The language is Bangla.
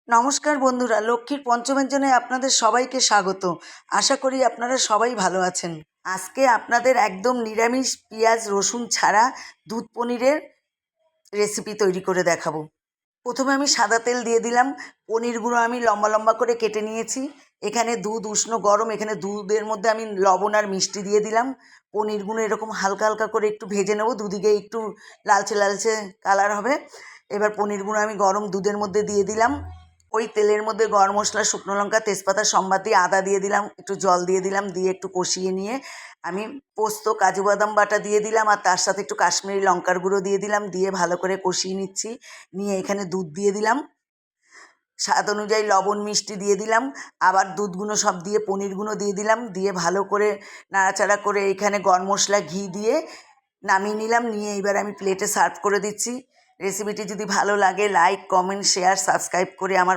নমস্কার বন্ধুরা, লক্ষ্মীর পঞ্চমের জন্য আপনাদের সবাইকে স্বাগত। আশা করি আপনারা সবাই ভালো আছেন। আজকে আপনাদের একদম নিরামিষ পেঁয়াজ রসুন ছাড়া দুধ পনিরের রেসিপি তৈরি করে দেখাবো। প্রথমে আমি সাদা তেল দিয়ে দিলাম। পনিরগুলো আমি লম্বা লম্বা করে কেটে নিয়েছি। এখানে দুধ উষ্ণ গরম, এখানে দুধের মধ্যে আমি লবণ আর মিষ্টি দিয়ে দিলাম। পনিরগুলো এরকম হালকা হালকা করে একটু ভেজে নেব, দুদিকে একটু লালচে লালচে কালার হবে। এবার পনিরগুলো আমি গরম দুধের মধ্যে দিয়ে দিলাম। ওই তেলের মধ্যে গরম মশলা, শুকনো লঙ্কা, তেজপাতা সম্বাদ দিয়ে আদা দিয়ে দিলাম, একটু জল দিয়ে দিলাম, দিয়ে একটু কষিয়ে নিয়ে আমি পোস্ত কাজু বাদাম বাটা দিয়ে দিলাম, আর তার সাথে একটু কাশ্মীরি লঙ্কার গুঁড়ো দিয়ে দিলাম, দিয়ে ভালো করে কষিয়ে নিচ্ছি। নিয়ে এখানে দুধ দিয়ে দিলাম, স্বাদ অনুযায়ী লবণ মিষ্টি দিয়ে দিলাম, আবার দুধগুলো সব দিয়ে পনিরগুলো দিয়ে দিলাম, দিয়ে ভালো করে নাড়াচাড়া করে এখানে গরম মশলা ঘি দিয়ে নামিয়ে নিলাম। নিয়ে এবার আমি প্লেটে সার্ভ করে দিচ্ছি। রেসিপিটি যদি ভালো লাগে লাইক কমেন্ট শেয়ার সাবস্ক্রাইব করে আমার